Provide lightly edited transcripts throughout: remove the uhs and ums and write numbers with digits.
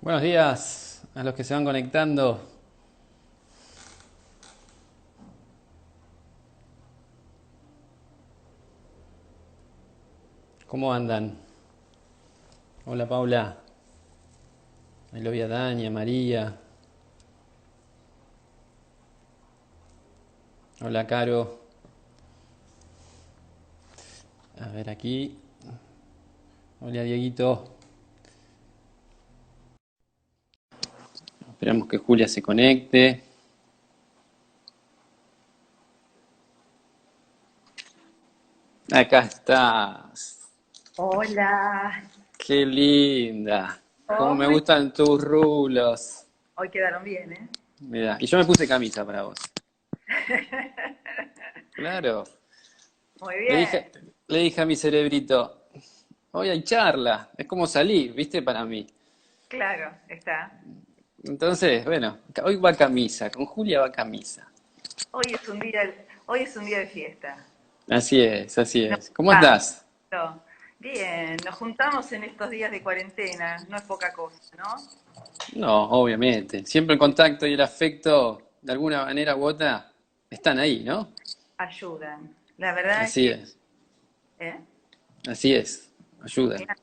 Buenos días a los que se van conectando. ¿Cómo andan? Hola Paula, ahí lo vi a Dani, a María. Hola Caro. A ver aquí. Hola Dieguito. Esperamos que Julia se conecte. Acá estás. Hola. Qué linda. Cómo me Oh, gustan tus rulos. hoy quedaron bien, ¿eh? Mira, y yo me puse camisa para vos. Claro. Muy Le bien, dije, le dije a mi cerebrito, hoy hay charla. Es como salir, ¿viste? Para mí. claro, está. Entonces, bueno, hoy va camisa, con Julia va camisa. Hoy es un día de fiesta. Así es, así Nos es. ¿Cómo juntamos. estás? Bien, nos juntamos en estos días de cuarentena, no es poca cosa, ¿no? No, obviamente. Siempre el contacto y el afecto, de alguna manera u otra, están ahí, ¿no? Ayudan. La verdad es Así que, es, ¿eh? así es. Ayudan. Mira,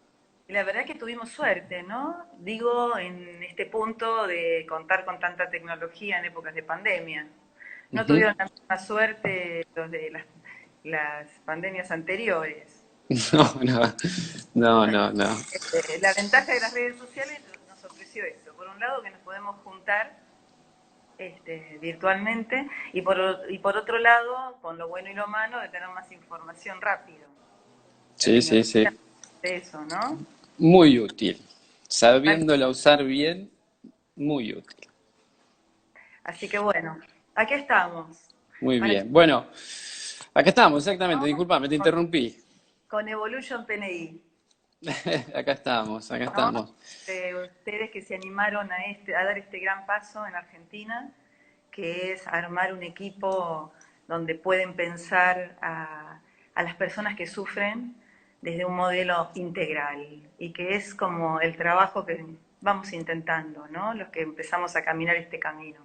la verdad que tuvimos suerte, ¿no? Digo, en este punto de contar con tanta tecnología en épocas de pandemia. No Ujú. tuvieron la misma suerte los de las pandemias anteriores. No, no, no, no, no. La ventaja de las redes sociales nos ofreció esto. Por un lado, que nos podemos juntar virtualmente y por otro lado, con lo bueno y lo malo, de tener más información rápido. La Sí, sí, tecnología sí. de eso, ¿no? Muy útil. Total. Sabiéndola usar bien, muy útil. Así que bueno, aquí estamos. Muy Para bien. Bueno, acá estamos, exactamente. ¿no? Disculpame, te con, interrumpí. con Evolution PNI, Acá estamos, acá ¿no? estamos. De ustedes que se animaron a dar este gran paso en Argentina, que es armar un equipo donde pueden pensar a las personas que sufren desde un modelo integral y que es como el trabajo que vamos intentando, ¿no? Los que empezamos a caminar este camino.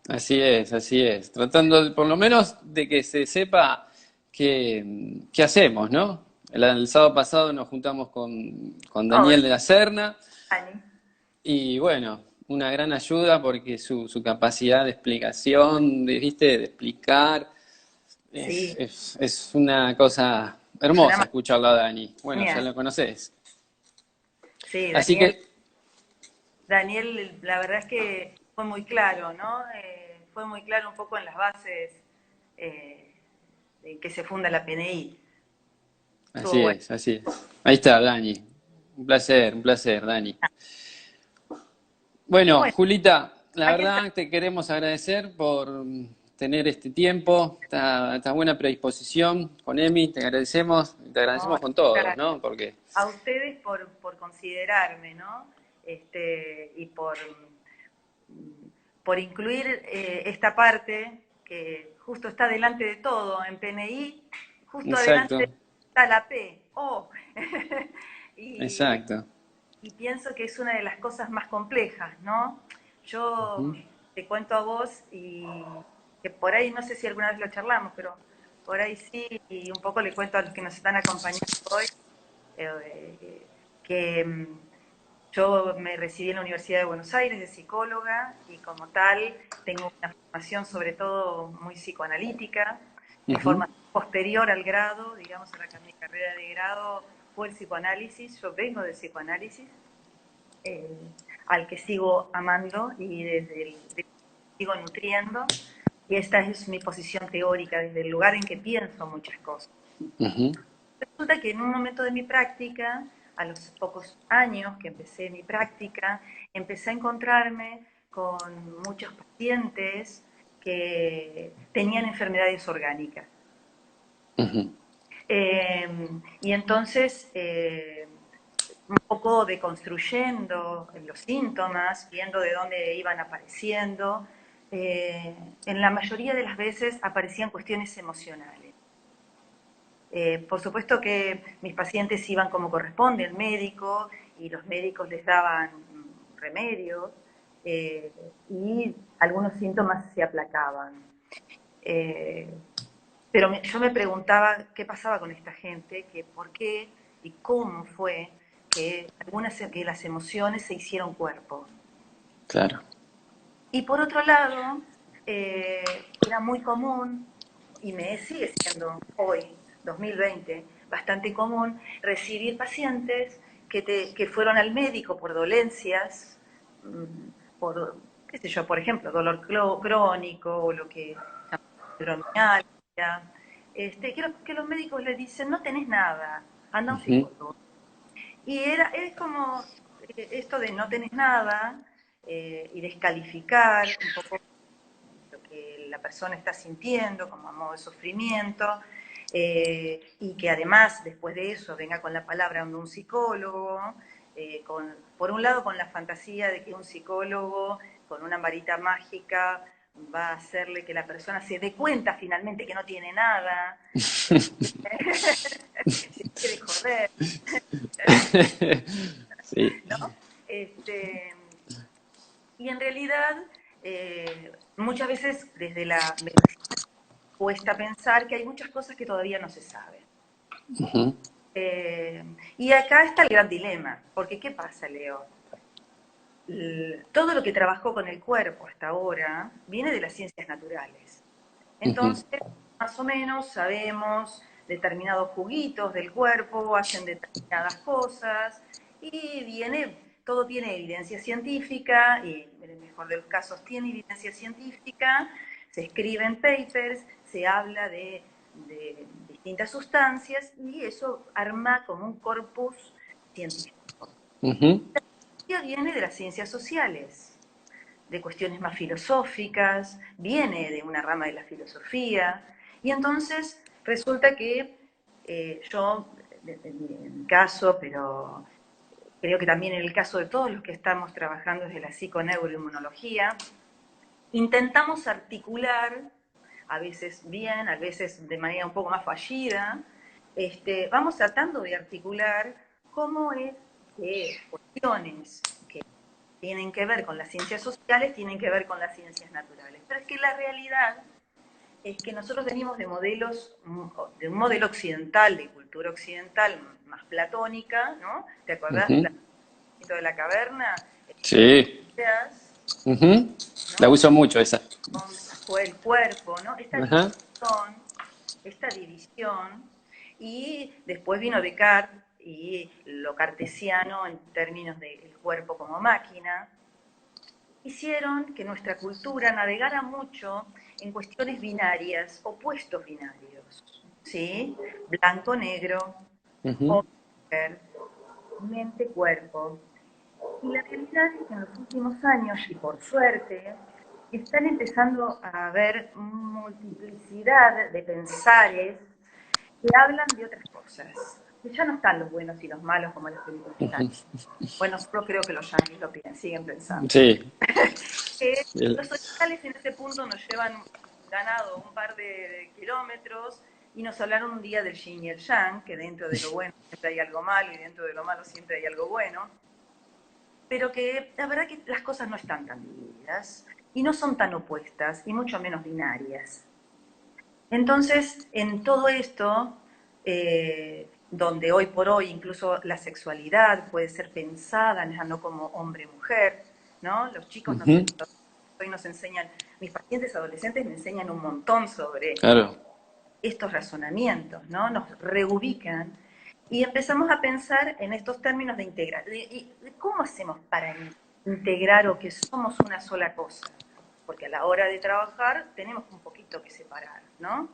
Así es, así es. Tratando por lo menos de que se sepa qué hacemos, ¿no? El sábado pasado nos juntamos con Oh, Daniel de la Serna Dani. y bueno, una gran ayuda porque su capacidad de explicación, ¿viste? De explicar, Sí, es una cosa es una hermosa escucharla a Dani. Bueno, ya genial. lo conoces. Sí, Así Daniel, que, Daniel, la verdad es que fue muy claro, ¿no? Fue muy claro un poco en las bases eh, en que se funda la PNI. Estuvo así bueno. es, así es. Ahí está, Dani. Un placer, Dani. Bueno, Bueno, Julita, la aquí está. verdad te queremos agradecer por tener este tiempo, esta buena predisposición con Emi, te No, agradecemos con todos, gracias. ¿no? Porque, A ustedes por considerarme, ¿no? Y por incluir esta parte que justo está delante de todo. En PNI, justo adelante exacto, está la P. Oh. y, exacto. y pienso que es una de las cosas más complejas, ¿no? Yo Ujú. te cuento a vos y que por ahí, no sé si alguna vez lo charlamos, pero por ahí sí, y un poco le cuento a los que nos están acompañando hoy, que yo me recibí en la Universidad de Buenos Aires de psicóloga y como tal tengo una formación sobre todo muy psicoanalítica. Mi Ujú. formación posterior al grado, digamos, a mi carrera de grado, fue el psicoanálisis. Yo vengo del psicoanálisis, eh, al que sigo amando y sigo nutriendo. Y esta es mi posición teórica, desde el lugar en que pienso muchas cosas. Ujú. Resulta que en un momento de mi práctica, a los pocos años que empecé mi práctica, empecé a encontrarme con muchos pacientes que tenían enfermedades orgánicas. Ujú. Y entonces, un poco deconstruyendo los síntomas, viendo de dónde iban apareciendo, en la mayoría de las veces aparecían cuestiones emocionales. Por supuesto que mis pacientes iban como corresponde al médico y los médicos les daban remedios y algunos síntomas se aplacaban. Eh, pero yo me preguntaba qué pasaba con esta gente, que por qué y cómo fue que las emociones se hicieron cuerpo. Claro. Y por otro lado, era muy común, y me sigue siendo hoy, 2020, bastante común, recibir pacientes que fueron al médico por dolencias, por, qué sé yo, por ejemplo, dolor crónico o lo que fibromialgia, que los médicos les dicen, no tenés nada, anda a un Ujú. psicólogo. Y es como esto de no tenés nada y descalificar un poco lo que la persona está sintiendo como a modo de sufrimiento, y que además después de eso venga con la palabra de un psicólogo, por un lado con la fantasía de que un psicólogo con una varita mágica va a hacerle que la persona se dé cuenta finalmente que no tiene nada, se quiere joder, Sí. ¿no? Este, y en realidad, muchas veces desde la medicina cuesta pensar que hay muchas cosas que todavía no se saben. Ujú. Y acá está el gran dilema, porque ¿qué pasa, Leo? Todo lo que trabajó con el cuerpo hasta ahora viene de las ciencias naturales. Ujú. Entonces, más o menos sabemos determinados juguitos del cuerpo, hacen determinadas cosas, y todo tiene evidencia científica, y en el mejor de los casos tiene evidencia científica, se escriben papers, se habla de distintas sustancias, y eso arma como un corpus científico. Ujú. Viene de las ciencias sociales, de cuestiones más filosóficas, viene de una rama de la filosofía, y entonces resulta que yo, en mi caso, pero creo que también en el caso de todos los que estamos trabajando desde la psiconeuroinmunología, intentamos articular, a veces bien, a veces de manera un poco más fallida, vamos tratando de articular cómo es que cuestiones que tienen que ver con las ciencias sociales, tienen que ver con las ciencias naturales. Pero es que la realidad es que nosotros venimos de un modelo occidental, de cultura occidental más platónica, ¿no? ¿Te acordás Ujú. del mito de la caverna? Sí. Ideas, Ujú. La ¿no? uso mucho esa. Fue el cuerpo, ¿no? Ajá. Esta división, y después vino Descartes y lo cartesiano en términos del cuerpo como máquina, hicieron que nuestra cultura navegara mucho en cuestiones binarias, opuestos binarios, ¿sí? Blanco-negro, Ujú. hombre-mujer, mente-cuerpo. Y la realidad es que en los últimos años, y por suerte, están empezando a haber multiplicidad de pensares que hablan de otras cosas. Que ya no están los buenos y los malos como en las películas yankees. Bueno, solo creo que los yankees lo siguen pensando. Sí. Los orientales en ese punto nos llevan ganado un par de kilómetros y nos hablaron un día del yin y el yang, que dentro de lo bueno siempre hay algo malo y dentro de lo malo siempre hay algo bueno, pero que la verdad que las cosas no están tan divididas y no son tan opuestas y mucho menos binarias. Entonces, en todo esto, donde hoy por hoy incluso la sexualidad puede ser pensada ya no como hombre-mujer, ¿no? Los chicos Ujú. hoy nos enseñan, mis pacientes adolescentes me enseñan un montón sobre Claro. estos razonamientos, ¿no? Nos reubican y empezamos a pensar en estos términos de integrar. ¿Cómo hacemos para integrar o que somos una sola cosa? Porque a la hora de trabajar tenemos un poquito que separar, ¿no?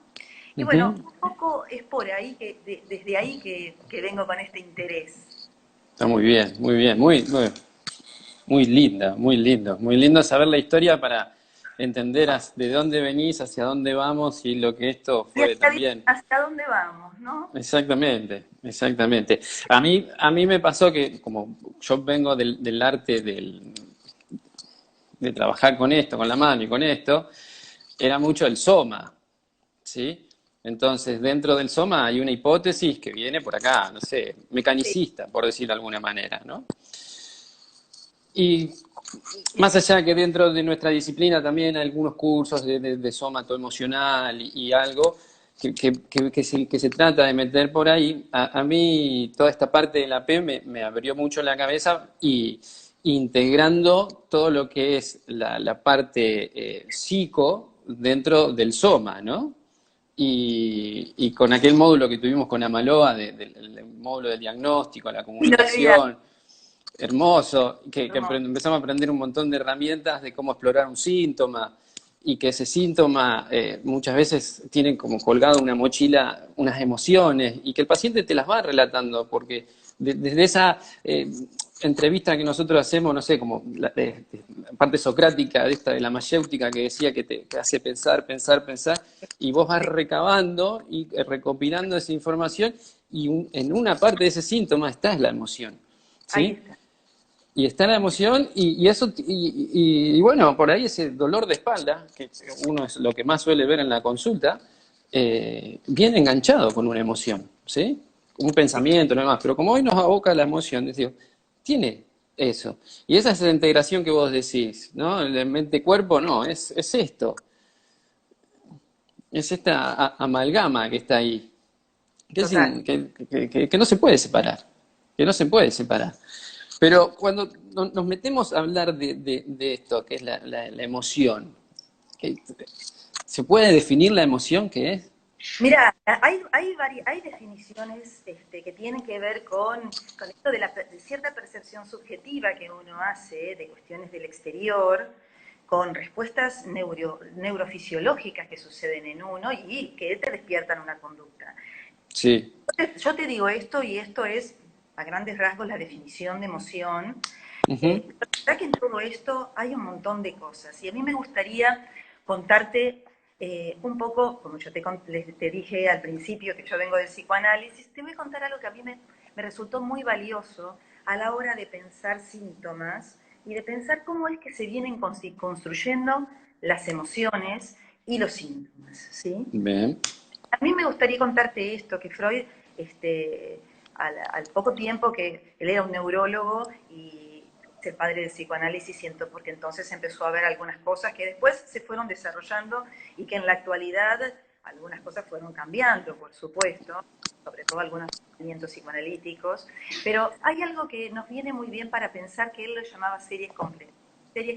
Y bueno, Ujú. un poco es por ahí desde ahí que vengo con este interés. Está muy bien, muy bien, muy linda, muy lindo. Muy lindo saber la historia para entender de dónde venís, hacia dónde vamos y lo que esto Y fue también. hacia dónde vamos, ¿no? Exactamente, exactamente. A mí me pasó que como yo vengo del arte de trabajar con esto, con la mano y con esto, era mucho el soma, ¿sí? Entonces, dentro del soma hay una hipótesis que viene por acá, no sé, Sí. mecanicista, por decir de alguna manera, ¿no? Y más allá que dentro de nuestra disciplina también hay algunos cursos de somato emocional y algo que se trata de meter por ahí, a mí toda esta parte de la P me abrió mucho la cabeza y integrando todo lo que es la parte psico dentro del soma, ¿no? Y con aquel módulo que tuvimos con Amaloa, del módulo de diagnóstico, la Y no olvidar, comunicación, hermoso, que hermoso. empezamos a aprender un montón de herramientas de cómo explorar un síntoma y que ese síntoma muchas veces tiene como colgado una mochila, unas emociones y que el paciente te las va relatando porque desde esa entrevista que nosotros hacemos, no sé, como la parte socrática de esta de la mayéutica que decía que te hace pensar, pensar, pensar y vos vas recabando y recopilando esa información y en una parte de ese síntoma está la emoción. Ahí ¿Sí? está. Y está la emoción y eso, y bueno, por ahí ese dolor de espalda, que uno es lo que más suele ver en la consulta, viene enganchado con una emoción, ¿sí? Un pensamiento, nada más. Pero como hoy nos aboca la emoción, digo, tiene eso. Y esa es la integración que vos decís, ¿no? El mente-cuerpo, no, es esto. Es esta amalgama que está ahí, Total. que no se puede separar, que no se puede separar. Pero cuando nos metemos a hablar de esto, que es la emoción, que- ¿se puede definir la emoción que es? Mira, hay definiciones que tienen que ver con esto de cierta percepción subjetiva que uno hace de cuestiones del exterior, con respuestas neurofisiológicas que suceden en uno y que te despiertan una conducta. Sí. Yo te digo esto y esto es, a grandes rasgos, la definición de emoción. Ujú. La verdad que en todo esto hay un montón de cosas y a mí me gustaría contarte un poco, como yo te dije al principio que yo vengo del psicoanálisis, te voy a contar algo que a mí me resultó muy valioso a la hora de pensar síntomas y de pensar cómo es que se vienen construyendo las emociones y los síntomas, ¿sí? Bien. A mí me gustaría contarte esto, que Freud, al poco tiempo que él era un neurólogo y es el padre del psicoanálisis, siento, porque entonces empezó a ver algunas cosas que después se fueron desarrollando y que en la actualidad algunas cosas fueron cambiando, por supuesto, sobre todo algunos movimientos psicoanalíticos, pero hay algo que nos viene muy bien para pensar que él lo llamaba series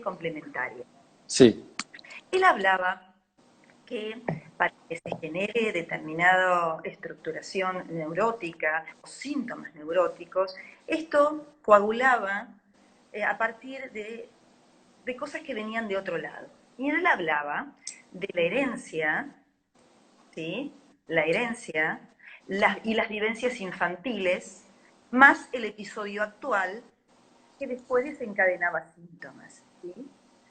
complementarias. Sí. Él hablaba que para que se genere determinada estructuración neurótica o síntomas neuróticos, esto coagulaba a partir de cosas que venían de otro lado. Y él hablaba de la herencia, ¿sí? La herencia y las vivencias infantiles, más el episodio actual que después desencadenaba síntomas, ¿sí?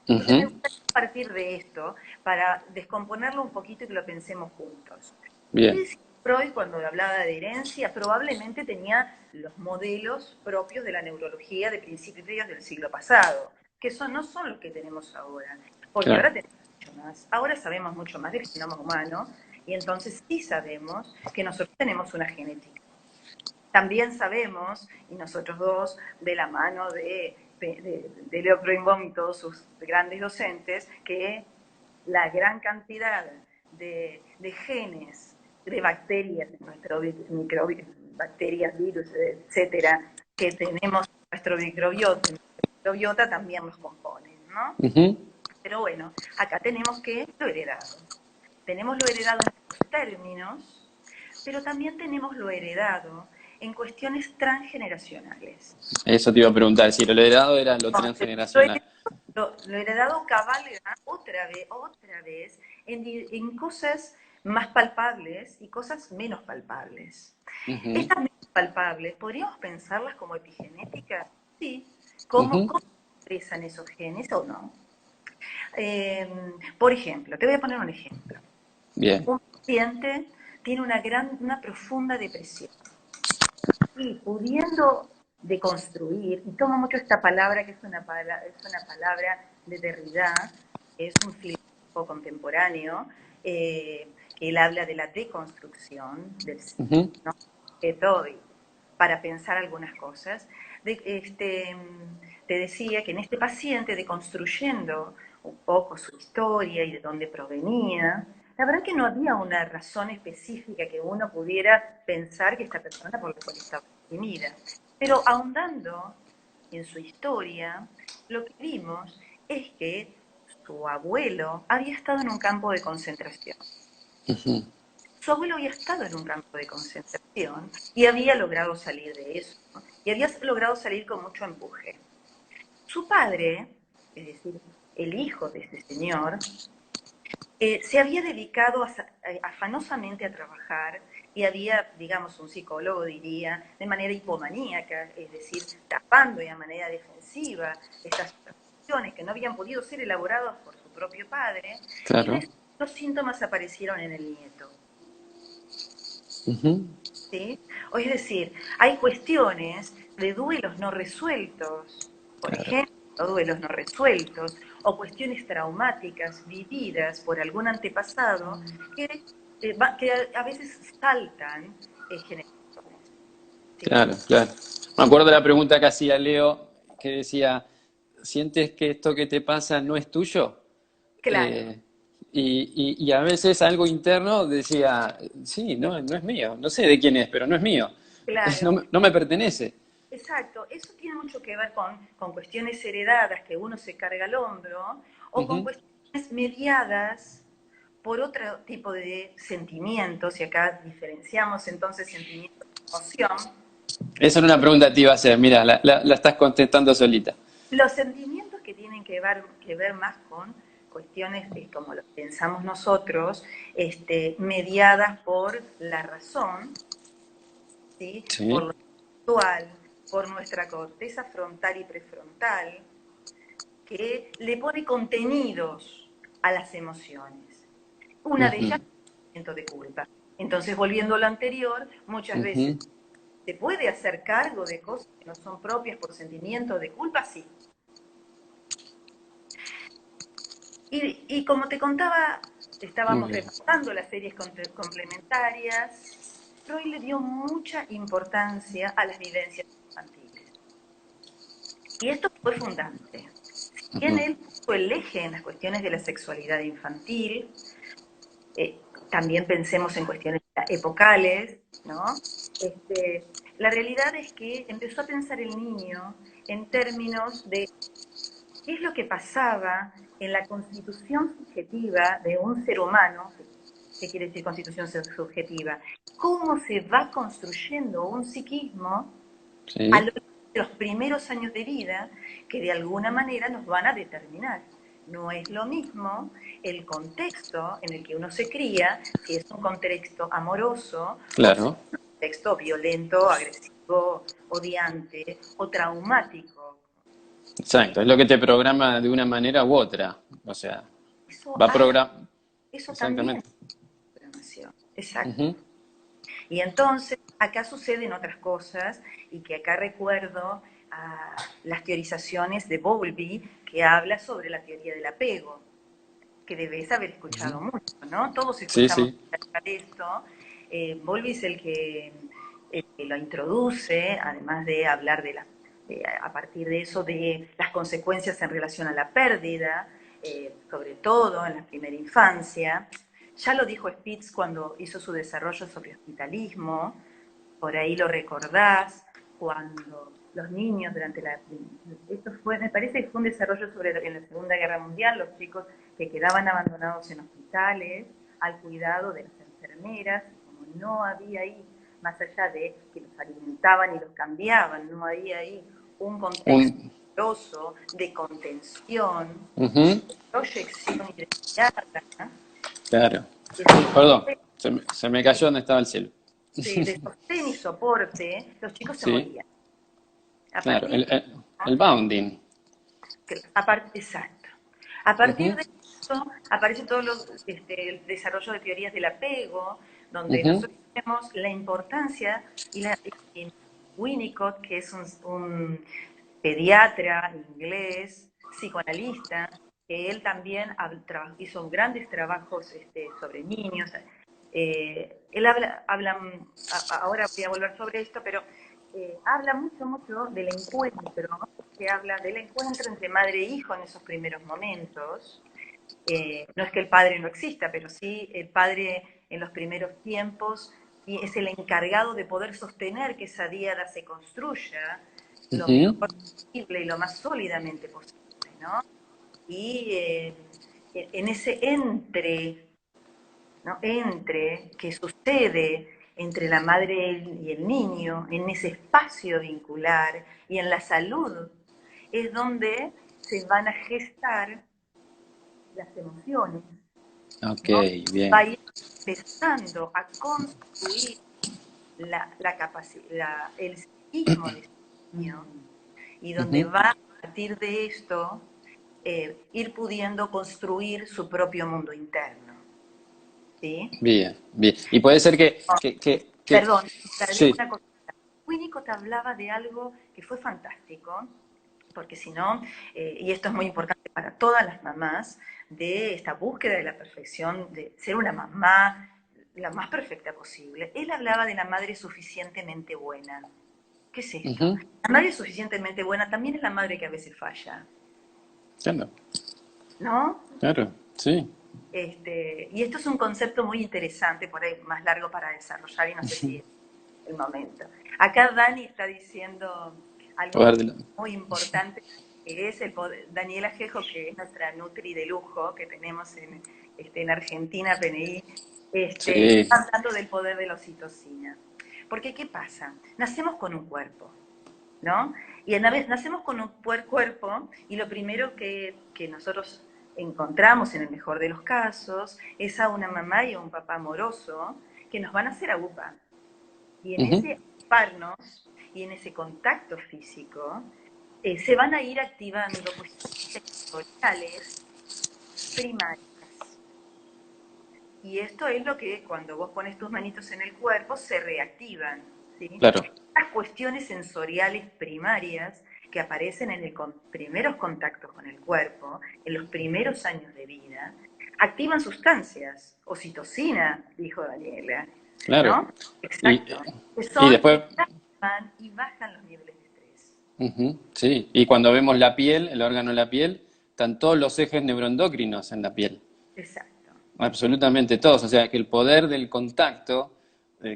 Entonces me Ujú. gustaría partir de esto para descomponerlo un poquito y que lo pensemos juntos. ¿Qué Bien. decía Freud cuando hablaba de herencia? Probablemente tenía los modelos propios de la neurología de principios del siglo pasado, que no son los que tenemos ahora, porque Claro. ahora tenemos mucho más. Ahora sabemos mucho más del genoma humano y entonces sí sabemos que nosotros tenemos una genética. También sabemos, y nosotros dos, de la mano de Leo Greenbaum y todos sus grandes docentes, que la gran cantidad de genes, de bacterias, de nuestro bacterias, virus, etcétera, que tenemos en nuestro microbiota también los componen, ¿no? Ujú. Pero bueno, acá tenemos que lo heredado. Tenemos lo heredado en estos términos, pero también tenemos lo heredado en cuestiones transgeneracionales. Eso te iba a preguntar, si lo heredado era lo transgeneracional. Lo heredado cabalga otra vez en cosas más palpables y cosas menos palpables. Ujú. Estas menos palpables, ¿podríamos pensarlas como epigenéticas? Sí. Ujú. ¿Cómo expresan esos genes o no? Por ejemplo, te voy a poner un ejemplo. Bien. Un paciente tiene una profunda depresión y pudiendo deconstruir, y tomo mucho esta palabra que es una palabra de Derrida, que es un filósofo contemporáneo, él habla de la deconstrucción del Ujú. ¿no? de todo para pensar algunas cosas. te decía que en este paciente, deconstruyendo un poco su historia y de dónde provenía, la verdad que no había una razón específica que uno pudiera pensar que esta persona por la cual estaba deprimida. Pero ahondando en su historia, lo que vimos es que su abuelo había estado en un campo de concentración. Ujú. Su abuelo había estado en un campo de concentración y había logrado salir de eso, ¿no? Y había logrado salir con mucho empuje. Su padre, es decir, el hijo de este señor, se había dedicado afanosamente a trabajar y había, digamos, un psicólogo diría, de manera hipomaníaca, es decir, tapando de manera defensiva estas situaciones que no habían podido ser elaboradas por su propio padre, y Claro. los síntomas aparecieron en el nieto. Ujú. ¿Sí? O es decir, hay cuestiones de duelos no resueltos, por Claro. ejemplo, duelos no resueltos, o cuestiones traumáticas vividas por algún antepasado que a veces saltan generaciones. ¿Sí? Claro, claro. Me acuerdo de la pregunta que hacía Leo, que decía, ¿sientes que esto que te pasa no es tuyo? Claro, Y a veces algo interno decía, sí, no, no es mío, no sé de quién es, pero no es mío, no, claro. no me pertenece. Exacto, eso tiene mucho que ver con cuestiones heredadas que uno se carga al hombro o con Ujú. cuestiones mediadas por otro tipo de sentimientos, y acá diferenciamos entonces sentimiento y emoción. Esa era una pregunta que te iba a hacer, mira, la estás contestando solita. Los sentimientos que tienen que ver más con cuestiones como lo pensamos nosotros, mediadas por la razón, ¿sí? Por Sí. lo actual, por nuestra corteza frontal y prefrontal, que le pone contenidos a las emociones. Una de ellas Ujú, es el sentimiento de culpa. Entonces, volviendo a lo anterior, muchas veces ujú. se puede hacer cargo de cosas que no son propias por sentimiento de culpa, sí. Y como te contaba, Muy estábamos bien. repasando las series complementarias. Freud le dio mucha importancia a las vivencias infantiles. Y esto fue fundante. Si bien Ujú. él puso el eje en las cuestiones de la sexualidad infantil, también pensemos en cuestiones epocales, ¿no? La realidad es que empezó a pensar el niño en términos de qué es lo que pasaba en la constitución subjetiva de un ser humano. ¿Qué quiere decir constitución subjetiva? ¿Cómo se va construyendo un psiquismo a lo Sí, largo de los primeros años de vida que de alguna manera nos van a determinar? No es lo mismo el contexto en el que uno se cría, si es un contexto amoroso o si es claro. un contexto violento, agresivo, odiante o traumático. ¿Sí? Exacto, es lo que te programa de una manera u otra. O sea, Eso, va a programar. eso también es Exactamente. programación. Exacto. Ujú, Y entonces, acá suceden otras cosas, y que acá recuerdo las teorizaciones de Bowlby, que habla sobre la teoría del apego, que debes haber escuchado ujú. mucho, ¿no? Todos Sí, escuchamos sí. hablar de esto. Bowlby es el que lo introduce, además de hablar a partir de eso, de las consecuencias en relación a la pérdida, sobre todo en la primera infancia. Ya lo dijo Spitz cuando hizo su desarrollo sobre hospitalismo, por ahí lo recordás, cuando los niños durante esto fue, me parece que fue un desarrollo sobre en la Segunda Guerra Mundial, los chicos que quedaban abandonados en hospitales al cuidado de las enfermeras, y como no había ahí, más allá de que los alimentaban y los cambiaban, no había ahí un contexto Un, de contención, ujú. de proyección y de mirada, Claro. Perdón, de, se me cayó donde estaba el cielo. de sostén y soporte, los chicos se Sí, morían. A claro. partir de El bounding. exacto. A partir Ujú, de eso aparece todo el desarrollo de teorías del apego, donde ujú, nosotros vemos la importancia y Winnicott, que es un pediatra inglés, psicoanalista, que él también hizo grandes trabajos sobre niños. Él habla ahora voy a volver sobre esto, pero habla mucho del encuentro, que habla del encuentro entre madre e hijo en esos primeros momentos. No es que el padre no exista, pero sí el padre en los primeros tiempos y es el encargado de poder sostener que esa diada se construya lo Ujú. mejor posible y lo más sólidamente posible, ¿no? Y en ese ¿no? Entre que sucede entre la madre y el niño, en ese espacio vincular y en la salud, es donde se van a gestar las emociones, Ok, ¿no? Va bien. a ir empezando a construir el psiquismo de ese niño y donde Ujú. va a partir de esto ir pudiendo construir su propio mundo interno, ¿sí? Bien, bien. Y puede ser Perdón, te agrego sí. una cosa. Winnicott hablaba de algo que fue fantástico, porque si no, y esto es muy importante para todas las mamás, de esta búsqueda de la perfección, de ser una mamá la más perfecta posible. Él hablaba de la madre suficientemente buena. ¿Qué es esto? Ujú. La madre suficientemente buena también es la madre que a veces falla, Claro, ¿no? claro, sí. Y esto es un concepto muy interesante, por ahí más largo para desarrollar y no sé si es el momento. Acá Dani está diciendo algo Poder de la- muy importante, que es el poder, Daniela Gejo, que es nuestra Nutri de lujo que tenemos en Argentina, PNI, Sí. está hablando del poder de la oxitocina. Porque, ¿qué pasa? Nacemos con un cuerpo, ¿no? Y a la vez nacemos con un cuerpo y lo primero que nosotros encontramos, en el mejor de los casos, es a una mamá y a un papá amoroso que nos van a hacer agupar. Y en Ujú. ese aguparnos y en ese contacto físico, se van a ir activando cuestiones sensoriales primarias. Y esto es lo que cuando vos pones tus manitos en el cuerpo se reactivan, ¿sí? Claro. Las cuestiones sensoriales primarias que aparecen en los primeros contactos con el cuerpo, en los primeros años de vida, activan sustancias, oxitocina, dijo Daniela, Claro. ¿no? Y, Exacto, que y son después, que activan y bajan los niveles de estrés. ujú, sí. Y cuando vemos la piel, el órgano de la piel, están todos los ejes neuroendocrinos en la piel. Exacto. Absolutamente todos. O sea, que el poder del contacto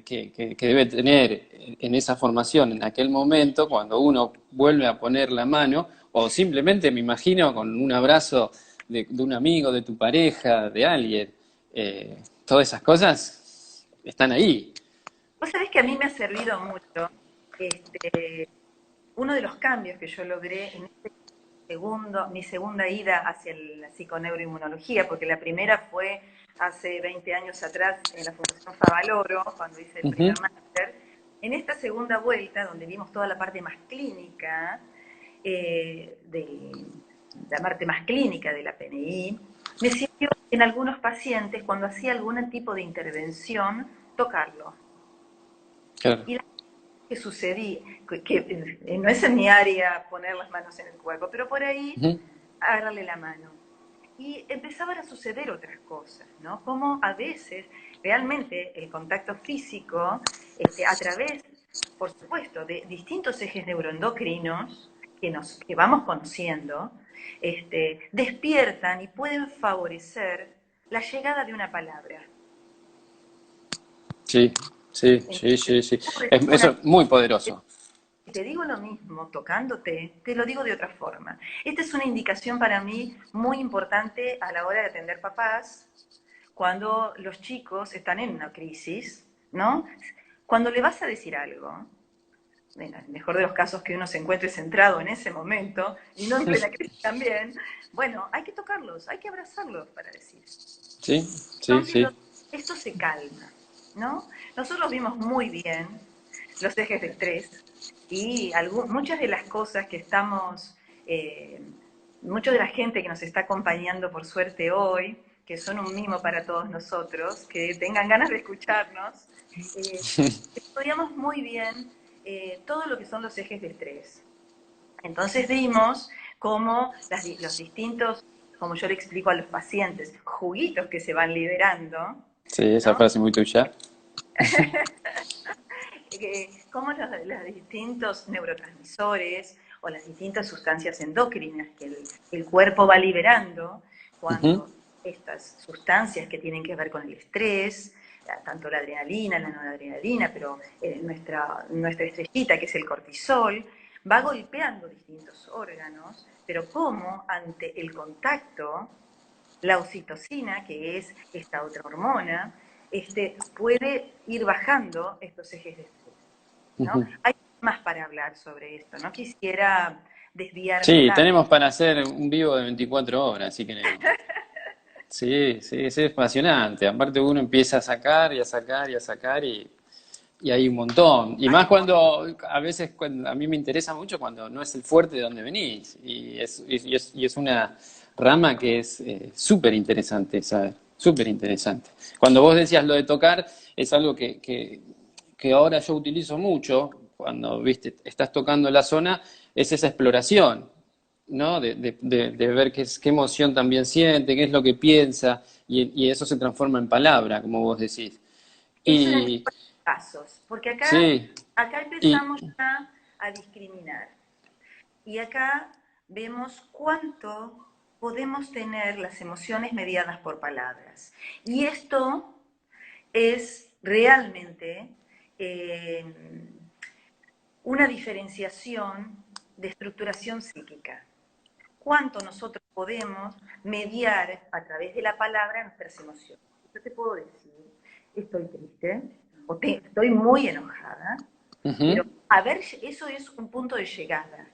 que debe tener en esa formación en aquel momento, cuando uno vuelve a poner la mano, o simplemente me imagino con un abrazo de un amigo, de tu pareja, de alguien, todas esas cosas están ahí. Vos sabés que a mí me ha servido mucho uno de los cambios que yo logré en mi segunda ida hacia la psiconeuroinmunología, porque la primera fue hace 20 años atrás en la Fundación Favaloro, cuando hice el Ujú. primer máster. En esta segunda vuelta, donde vimos toda la parte más clínica, de la parte más clínica de la PNI, me sirvió en algunos pacientes, cuando hacía algún tipo de intervención, tocarlo. Claro. Y que sucedía, que no es en mi área poner las manos en el cuerpo, pero por ahí Ujú. agarrarle la mano. Y empezaban a suceder otras cosas, ¿no? Como a veces realmente el contacto físico, a través, por supuesto, de distintos ejes neuroendocrinos que vamos conociendo, despiertan y pueden favorecer la llegada de una palabra. Sí, sí, sí, Entonces, sí, sí. Eso una es muy poderoso. te digo lo mismo tocándote, te lo digo de otra forma. Esta es una indicación para mí muy importante a la hora de atender papás cuando los chicos están en una crisis, ¿no? Cuando le vas a decir algo, en el mejor de los casos que uno se encuentre centrado en ese momento y no en plena crisis también, bueno, hay que tocarlos, hay que abrazarlos para decir. Sí, sí, Entonces sí. esto se calma, ¿no? Nosotros vimos muy bien los ejes de estrés y muchas de las cosas que estamos, eh, mucha de la gente que nos está acompañando por suerte hoy, que son un mimo para todos nosotros, que tengan ganas de escucharnos, eh, estudiamos muy bien todo lo que son los ejes de estrés. Entonces vimos cómo los distintos, como yo le explico a los pacientes, juguitos que se van liberando, Sí, esa ¿no? frase muy tuya. cómo los distintos neurotransmisores o las distintas sustancias endócrinas que el cuerpo va liberando Ujú, cuando estas sustancias que tienen que ver con el estrés, tanto la adrenalina, la noradrenalina, pero nuestra estrellita, que es el cortisol, va golpeando distintos órganos, pero cómo ante el contacto, la oxitocina, que es esta otra hormona, puede ir bajando estos ejes de estrés, ¿no? ujú. Hay más para hablar sobre esto, no quisiera desviarme Sí, tanto. tenemos para hacer un vivo de 24 horas, si queremos. Sí, sí, es apasionante. Aparte uno empieza a sacar y a sacar y a sacar y hay un montón. Y más Hay un cuando, a veces, a mí me interesa mucho cuando no es el fuerte de donde venís. Y es una rama que es súper interesante, ¿sabes? Súper interesante. Cuando vos decías lo de tocar, es algo que ahora yo utilizo mucho, cuando, viste, estás tocando la zona, es esa exploración, ¿no? De ver qué emoción también siente, qué es lo que piensa, y eso se transforma en palabra, como vos decís. Es uno de mis Y pasos, porque sí, acá y empezamos ya a discriminar. Y acá vemos cuánto podemos tener las emociones mediadas por palabras. Y esto es realmente eh, una diferenciación de estructuración psíquica. Cuánto nosotros podemos mediar a través de la palabra nuestras emociones. Yo te puedo decir, estoy triste, o estoy muy enojada, pero ujú, a ver, eso es un punto de llegada.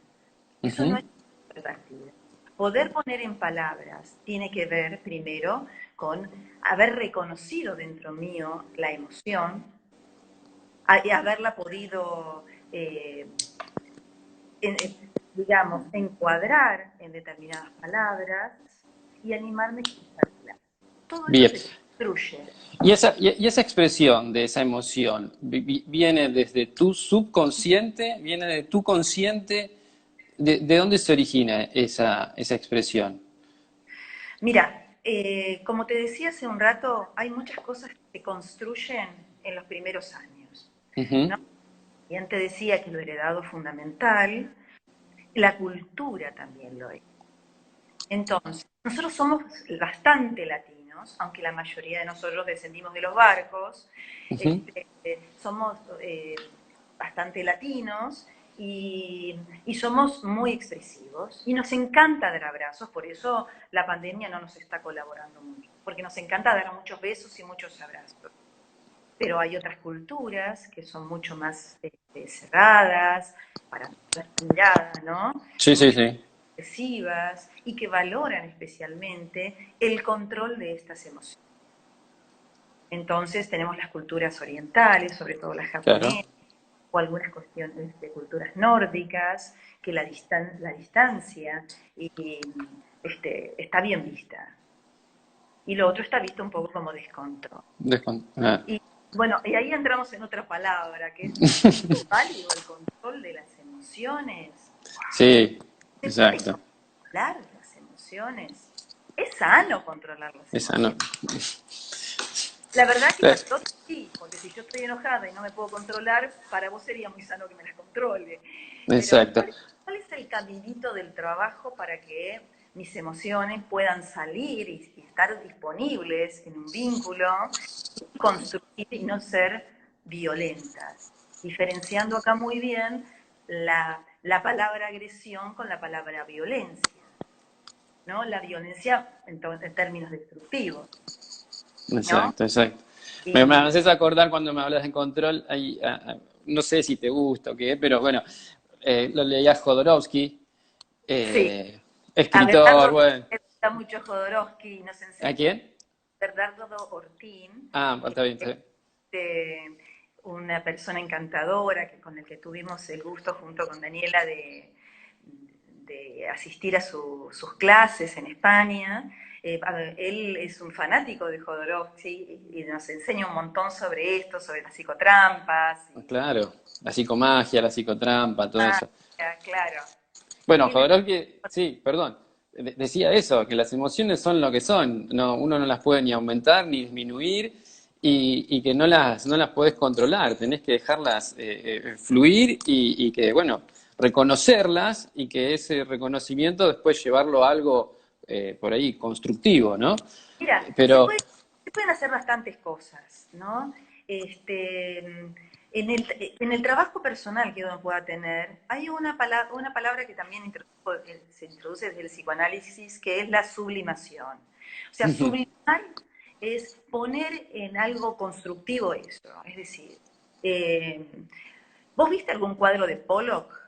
Eso no ujú. es un punto de partida. Poder poner en palabras tiene que ver primero con haber reconocido dentro mío la emoción y haberla podido, eh, digamos, encuadrar en determinadas palabras y animarme a expresarlas. Todo eso Bien. se construye. Y esa expresión de esa emoción viene desde tu subconsciente, viene de tu consciente. ¿De dónde se origina esa expresión? Mira, como te decía hace un rato, hay muchas cosas que se construyen en los primeros años, Ujú, ¿no? Bien te decía que lo heredado es fundamental, la cultura también lo es. Entonces, nosotros somos bastante latinos, aunque la mayoría de nosotros descendimos de los barcos, ujú. somos bastante latinos y somos muy expresivos y nos encanta dar abrazos, por eso la pandemia no nos está colaborando mucho, porque nos encanta dar muchos besos y muchos abrazos. Pero hay otras culturas que son mucho más cerradas, para la mirada, ¿no? Sí, sí, Mucho sí. expresivas y que valoran especialmente el control de estas emociones. Entonces tenemos las culturas orientales, sobre todo las Claro. japonesas, o algunas cuestiones de culturas nórdicas, que la distancia está bien vista. Y lo otro está visto un poco como descontrol. Ah. Y bueno, y ahí entramos en otra palabra, que es válido el control de las emociones. Sí, ¿Se puede exacto. controlar las emociones? ¿Es sano controlar las Esa no. emociones? La verdad que Eh, para vos sí, porque si yo estoy enojada y no me puedo controlar, para vos sería muy sano que me las controle. Pero Exacto. ¿cuál es el caminito del trabajo para que mis emociones puedan salir y estar disponibles en un vínculo, construir y no ser violentas? Diferenciando acá muy bien la palabra agresión con la palabra violencia, ¿no? La violencia en términos destructivos, ¿no? Exacto, exacto. Me Y haces acordar cuando me hablas de control, no sé si te gusta o qué, pero bueno, lo leía Jodorowsky, sí, eh, a escritor, Bernardo bueno, le gusta mucho Jodorowsky y nos ¿a enseña quién? Bernardo Ortín, Ah, está bien, está bien. este, una persona encantadora con el que tuvimos el gusto junto con Daniela de asistir a sus clases en España. Él es un fanático de Jodorowsky y nos enseña un montón sobre esto, sobre las psicotrampas. Claro, la psicomagia, la psicotrampa, todo eso. Claro. Bueno, Él, Jodorowsky, sí, perdón, decía eso, que las emociones son lo que son, no, uno no las puede ni aumentar ni disminuir, y que no las podés controlar, tenés que dejarlas fluir y que, bueno, reconocerlas y que ese reconocimiento después llevarlo a algo por ahí constructivo, ¿no? Mira, Pero, se pueden hacer bastantes cosas, ¿no? Este, en el trabajo personal que uno pueda tener, hay una palabra que también se introduce desde el psicoanálisis, que es la sublimación. O sea, sublimar es poner en algo constructivo eso. Es decir, eh, ¿vos viste algún cuadro de Pollock?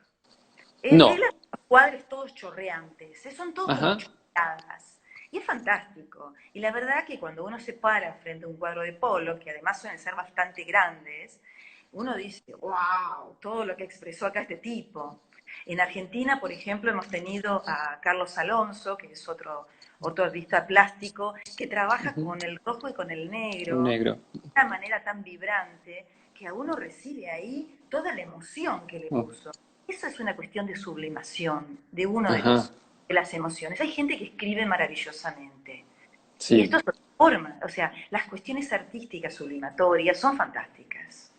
Él no, hace cuadros todos chorreantes, son todos como ajá, chorreadas. Y es fantástico. Y la verdad que cuando uno se para frente a un cuadro de Polo, que además suelen ser bastante grandes, uno dice, wow, todo lo que expresó acá este tipo. En Argentina, por ejemplo, hemos tenido a Carlos Alonso, que es otro artista plástico, que trabaja con el rojo y con el un negro negro. de una manera tan vibrante que a uno recibe ahí toda la emoción que le Oh, puso. Eso es una cuestión de sublimación de uno ajá, de las emociones. Hay gente que escribe maravillosamente. Y esto sí. es otra forma. O sea, las cuestiones artísticas sublimatorias son fantásticas.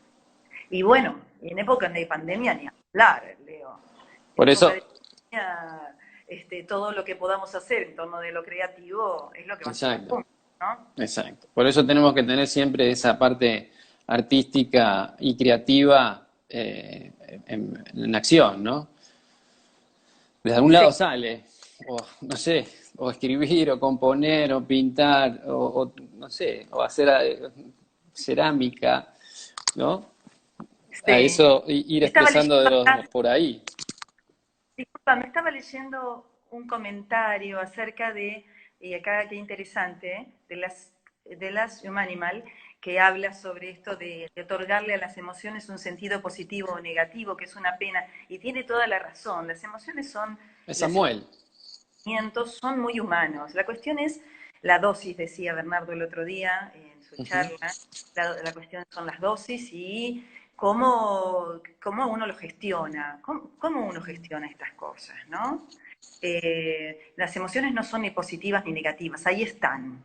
Y bueno, en época de pandemia ni hablar, Leo. En Por época de eso, pandemia, todo lo que podamos hacer en torno de lo creativo es lo que va a ser la exacto. punta, ¿no? Exacto. Por eso tenemos que tener siempre esa parte artística y creativa en acción, ¿no? De algún Sí. lado sale, o no sé, o escribir, o componer, o pintar, no sé, o hacer cerámica, ¿no? A Sí. eso ir Estaba expresando leyendo de acá, por ahí. disculpa, me estaba leyendo un comentario acerca de, y acá qué interesante, de las Humanimal, que habla sobre esto de otorgarle a las emociones un sentido positivo o negativo, que es una pena, y tiene toda la razón. Las emociones son, Es los Samuel. sentimientos son muy humanos. La cuestión es la dosis, decía Bernardo el otro día en su Ujú. charla. La cuestión son las dosis y cómo uno lo gestiona, cómo uno gestiona estas cosas, ¿no? Las emociones no son ni positivas ni negativas, ahí están.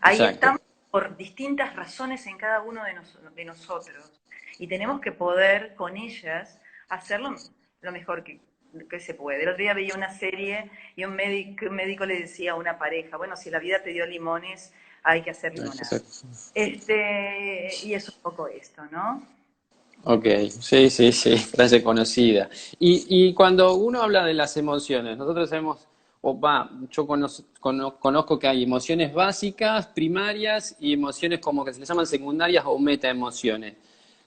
Ahí Exacto. están por distintas razones en cada uno de nosotros. Y tenemos que poder con ellas hacerlo lo mejor que se puede. El otro día veía una serie y un médico le decía a una pareja, bueno, si la vida te dio limones, hay que hacer Hay que limonada. hacer. Y es un poco esto, ¿no? Ok, sí, sí, sí, frase conocida. Y cuando uno habla de las emociones, nosotros sabemos, yo conozco que hay emociones básicas, primarias y emociones como que se les llaman secundarias o metaemociones.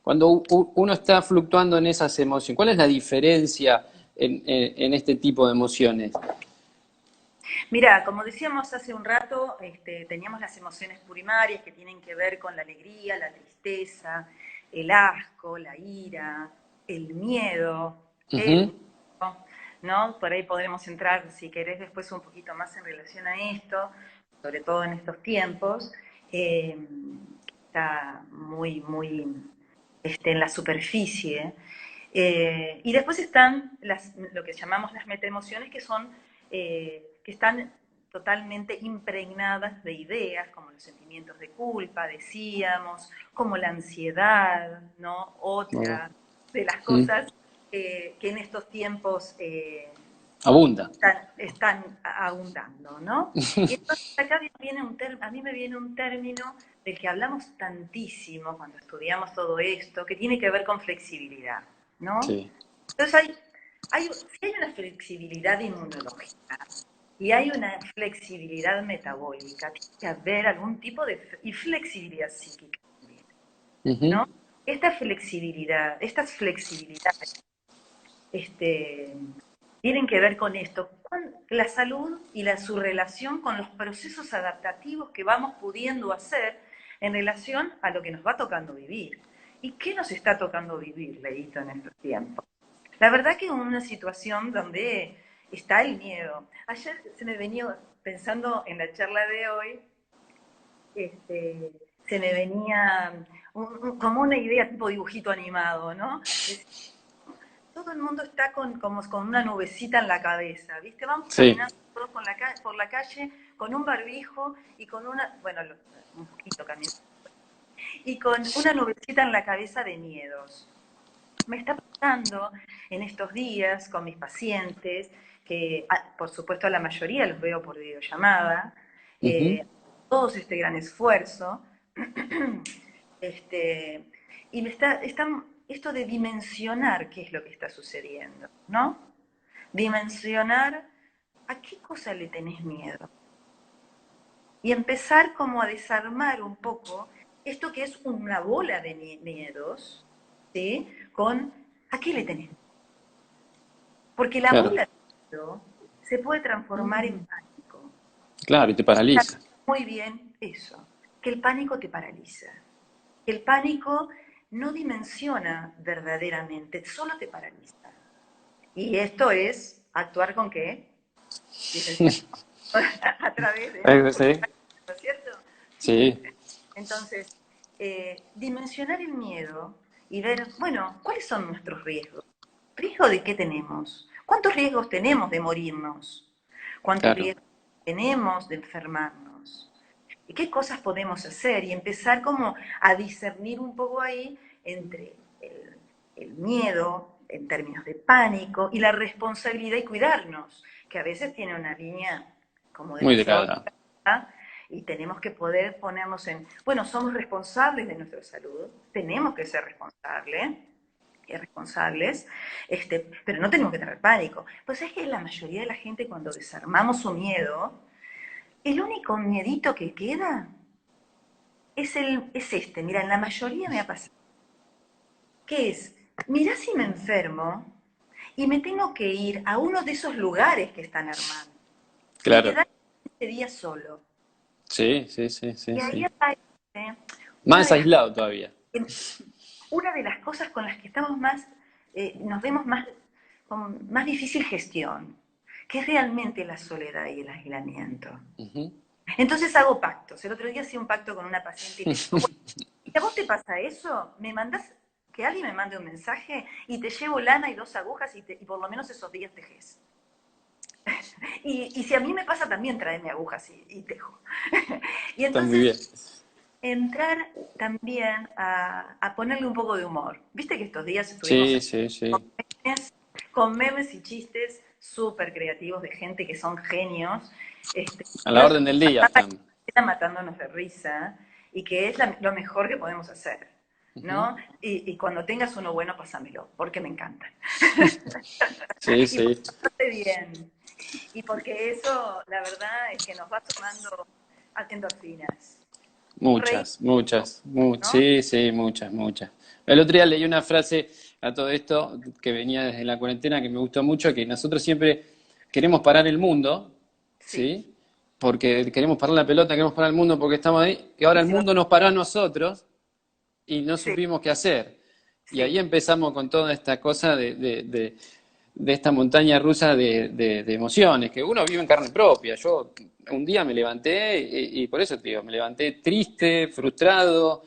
Cuando uno está fluctuando en esas emociones, ¿cuál es la diferencia en este tipo de emociones? Mira, como decíamos hace un rato, teníamos las emociones primarias que tienen que ver con la alegría, la tristeza, el asco, la ira, el miedo, el Ujú. miedo, ¿no? Por ahí podremos entrar, si querés, después un poquito más en relación a esto, sobre todo en estos tiempos, que está muy en la superficie. Y después están lo que llamamos las metaemociones, que están totalmente impregnadas de ideas, como los sentimientos de culpa, decíamos, como la ansiedad, ¿no? Oh, Otra de las mm. cosas que en estos tiempos Abunda. están abundando, ¿no? Y entonces acá a mí me viene un término del que hablamos tantísimo cuando estudiamos todo esto, que tiene que ver con flexibilidad, ¿no? Sí, Entonces si hay una flexibilidad inmunológica y hay una flexibilidad metabólica, tiene que haber algún tipo y flexibilidad psíquica también, ujú, ¿no? Estas flexibilidades este, tienen que ver con esto, con la salud y su relación con los procesos adaptativos que vamos pudiendo hacer en relación a lo que nos va tocando vivir. ¿Y qué nos está tocando vivir, Leito, en estos tiempos? La verdad que es una situación donde está el miedo. Ayer se me venía, pensando en la charla de hoy, se me venía como una idea tipo dibujito animado, ¿no? Todo el mundo está como con una nubecita en la cabeza, ¿viste? Vamos sí, caminando todos por la calle con un barbijo y con una, bueno, un poquito caminando. y con una nubecita en la cabeza de miedos. Me está pasando en estos días con mis pacientes, que por supuesto a la mayoría los veo por videollamada, Ujú. todos este gran esfuerzo, y esto de dimensionar qué es lo que está sucediendo, ¿no? Dimensionar a qué cosa le tenés miedo. Y empezar como a desarmar un poco esto que es una bola de miedos, ¿sí? Con ¿a qué le tenés? Porque la Claro, bola de miedo se puede transformar en pánico. claro, y te paraliza. Muy bien eso, que el pánico te paraliza. Que el pánico no dimensiona verdaderamente, solo te paraliza. Y esto es actuar con qué? Licenciado. A través de esto, porque, Sí, ¿no es cierto? sí, Entonces, dimensionar el miedo y ver, bueno, ¿cuáles son nuestros riesgos? ¿Riesgo de qué tenemos? ¿Cuántos riesgos tenemos de morirnos? ¿Cuántos claro. riesgos tenemos de enfermarnos? ¿Y qué cosas podemos hacer? Y empezar como a discernir un poco ahí entre el miedo en términos de pánico y la responsabilidad y cuidarnos, que a veces tiene una línea como Muy demasiado delgada. delgada, y tenemos que poder ponernos en, bueno, somos responsables de nuestra salud, tenemos que ser responsables, pero no tenemos que tener pánico. Pues es que la mayoría de la gente cuando desarmamos su miedo, el único miedito que queda es este. Mira, en la mayoría me ha pasado, que es, mira si me enfermo y me tengo que ir a uno de esos lugares que están armando y Claro. quedar ese día solo. Sí, sí, sí, sí, Y ahí sí. aparece una Más de las, aislado todavía. una de las cosas con las que estamos más, nos vemos más, con más difícil gestión, que es realmente la soledad y el aislamiento. Ujú. Entonces hago pactos. El otro día hacía un pacto con una paciente y le digo, bueno, si a vos te pasa eso, me mandás, que alguien me mande un mensaje y te llevo lana y 2 agujas y por lo menos esos días tejes. Y si a mí me pasa también, tráeme agujas y tejo. Y Está muy bien. entonces entrar también a ponerle un poco de humor. Viste que estos días estuvimos Sí, sí, sí. con memes y chistes súper creativos de gente que son genios. A la Yo orden del día están. está matándonos de risa y que es lo mejor que podemos hacer, Ujú. ¿no? Y cuando tengas uno bueno, pásamelo, porque me encanta. Sí, Y porque sí. lo hace bien. Y porque eso, la verdad, es que nos va sumando endorfinas. Reír, Muchas, muchas, ¿no? sí, sí, muchas, muchas. El otro día leí una frase a todo esto que venía desde la cuarentena que me gustó mucho, que nosotros siempre queremos parar el mundo, Sí. ¿sí? Porque queremos parar la pelota, queremos parar el mundo porque estamos ahí, y ahora Y el si vos, mundo nos paró a nosotros y no sí, supimos qué hacer. Y ahí sí. empezamos con toda esta cosa de esta montaña rusa de emociones, que uno vive en carne propia. Yo un día me levanté y por eso te digo, me levanté triste, frustrado,